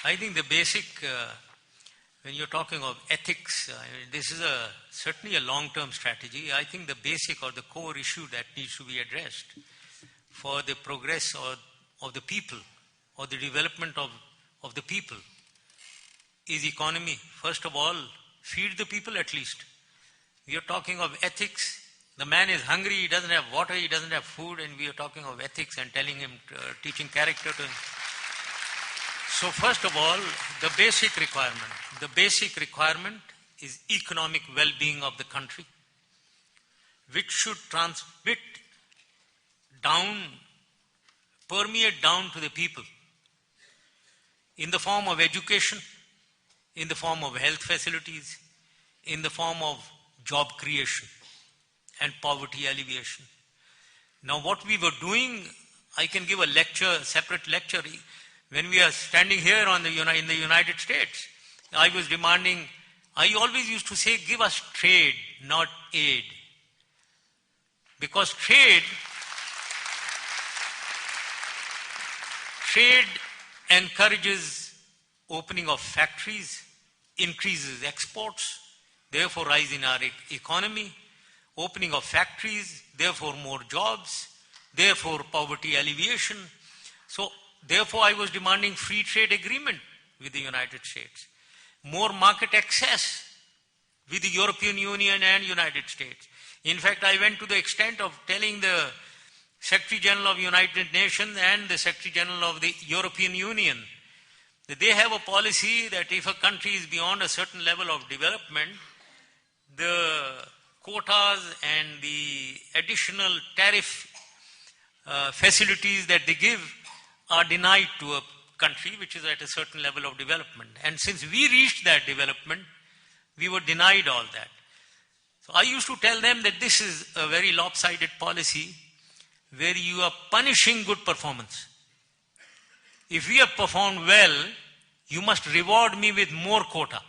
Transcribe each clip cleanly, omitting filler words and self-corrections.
I think the basic, when you're talking of ethics, this is certainly a long-term strategy. I think the basic or the core issue that needs to be addressed for the progress of the people or the development of the people is economy. First of all, feed the people at least. We are talking of ethics. The man is hungry, he doesn't have water, he doesn't have food, and we are talking of ethics and telling him, teaching character to him. So first of all, the basic requirement is economic well-being of the country, which should transmit down, permeate down to the people in the form of education, in the form of health facilities, in the form of job creation and poverty alleviation. Now what we were doing, I can give a lecture, separate lecture. When we are standing here in the United States, I was demanding, I always used to say, give us trade, not aid. Because trade encourages opening of factories, increases exports, therefore rise in our economy, opening of factories, therefore more jobs, therefore poverty alleviation. So therefore I was demanding free trade agreement with the United States, more market access with the European Union and United States. In fact, I went to the extent of telling the Secretary General of United Nations and the Secretary General of the European Union that they have a policy that if a country is beyond a certain level of development, the quotas and the additional tariff facilities that they give are denied to a country which is at a certain level of development. And since we reached that development, we were denied all that. So I used to tell them that this is a very lopsided policy where you are punishing good performance. If we have performed well, you must reward me with more quota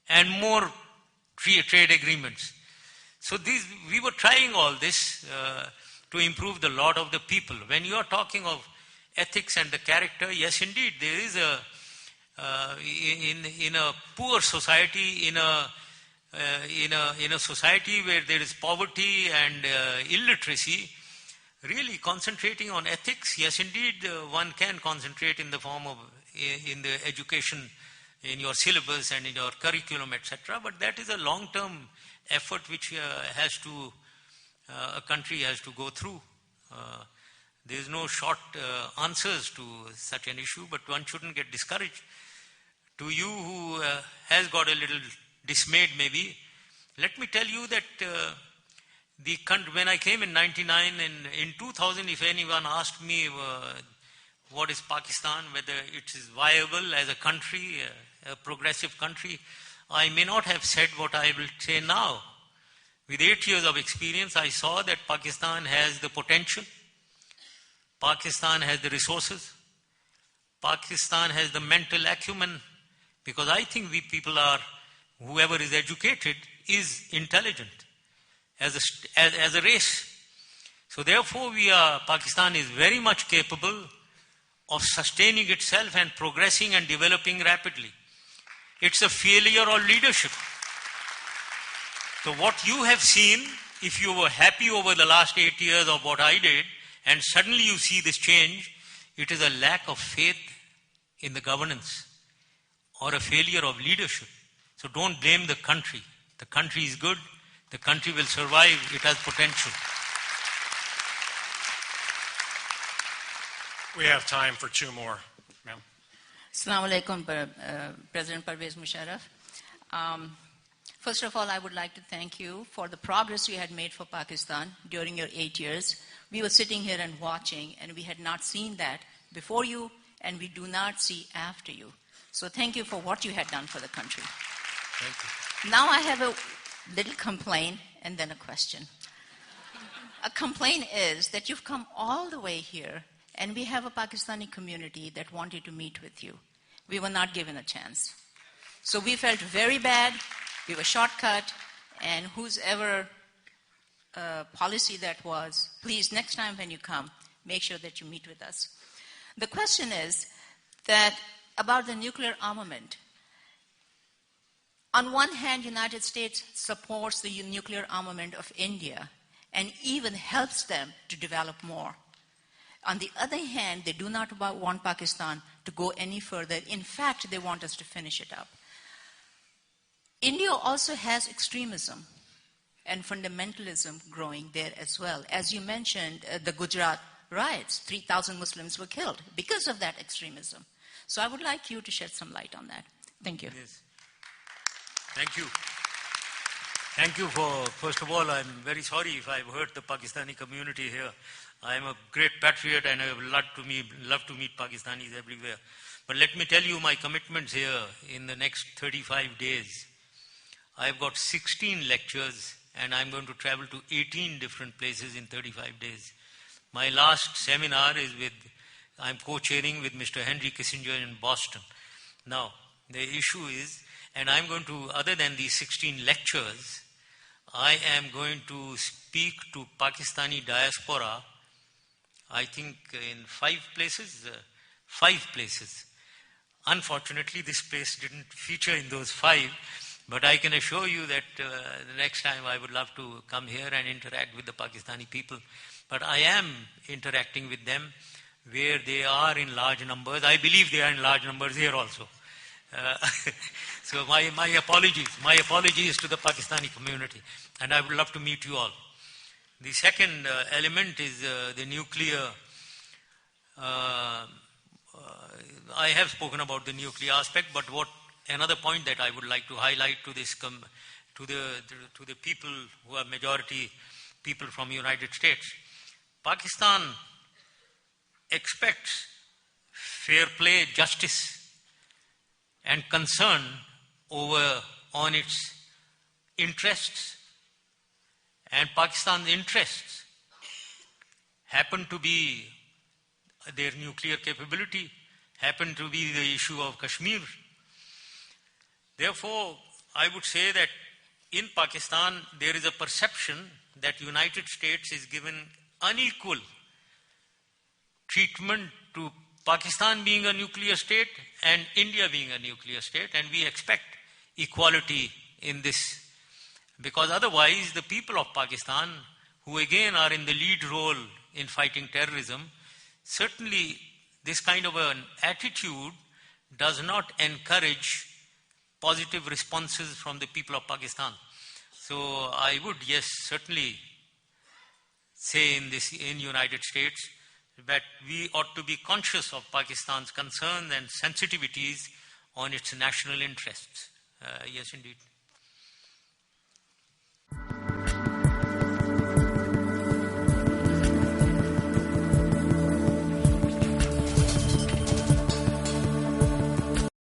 and more trade agreements. So we were trying all this to improve the lot of the people. When you are talking of ethics and the character, yes, indeed, there is in a poor society, in a society where there is poverty and illiteracy, really concentrating on ethics, yes, indeed, one can concentrate in the form of in the education, in your syllabus and in your curriculum, etc. But that is a long-term effort which a country has to go through. There is no short answers to such an issue, but one shouldn't get discouraged. To you who has got a little dismayed maybe, let me tell you that the country, when I came in 99 and in 2000, if anyone asked me what is Pakistan, whether it is viable as a country, a progressive country, I may not have said what I will say now. With 8 years of experience, I saw that Pakistan has the potential, Pakistan has the resources, Pakistan has the mental acumen, because I think we people are, whoever is educated is intelligent as a race. So therefore Pakistan is very much capable of sustaining itself and progressing and developing rapidly. It's a failure of leadership. So what you have seen, if you were happy over the last 8 years of what I did, and suddenly you see this change, it is a lack of faith in the governance or a failure of leadership. So don't blame the country. The country is good. The country will survive. It has potential. We have time for 2 more, ma'am. Assalamu alaikum, President Parvaiz Musharaf. First of all, I would like to thank you for the progress you had made for Pakistan during your 8 years. We were sitting here and watching, and we had not seen that before you, and we do not see after you. So thank you for what you had done for the country. Thank you. Now I have a little complaint and then a question. A complaint is that you've come all the way here, and we have a Pakistani community that wanted to meet with you. We were not given a chance. So we felt very bad. We were shortcut, and whose ever policy that was, please, next time when you come, make sure that you meet with us. The question is that about the nuclear armament. On one hand, United States supports the nuclear armament of India and even helps them to develop more. On the other hand, they do not want Pakistan to go any further. In fact, they want us to finish it up. India also has extremism and fundamentalism growing there as well. As you mentioned, the Gujarat riots, 3,000 Muslims were killed because of that extremism. So I would like you to shed some light on that. Thank you. Yes. Thank you. Thank you for, first of all, I'm very sorry if I've hurt the Pakistani community here. I'm a great patriot and I would love to meet Pakistanis everywhere. But let me tell you my commitments here in the next 35 days. I've got 16 lectures and I'm going to travel to 18 different places in 35 days. My last seminar is I'm co-chairing with Mr. Henry Kissinger in Boston. Now, the issue is, and I'm going to, other than these 16 lectures, I am going to speak to Pakistani diaspora, I think in 5 places. Unfortunately, this place didn't feature in those 5, but I can assure you that the next time I would love to come here and interact with the Pakistani people. But I am interacting with them where they are in large numbers. I believe they are in large numbers here also. So my apologies to the Pakistani community, and I would love to meet you all. The second element is the nuclear. I have spoken about the nuclear aspect, but another point that I would like to highlight to this to the people who are majority people from United States. Pakistan expects fair play, justice, and concern on its interests. And Pakistan's interests happen to be their nuclear capability, happen to be the issue of Kashmir. Therefore, I would say that in Pakistan, there is a perception that United States is given unequal treatment to Pakistan being a nuclear state and India being a nuclear state, and we expect equality in this. Because otherwise, the people of Pakistan, who again are in the lead role in fighting terrorism, certainly this kind of an attitude does not encourage positive responses from the people of Pakistan. So I would, yes, certainly say in United States that we ought to be conscious of Pakistan's concerns and sensitivities on its national interests. Yes, indeed.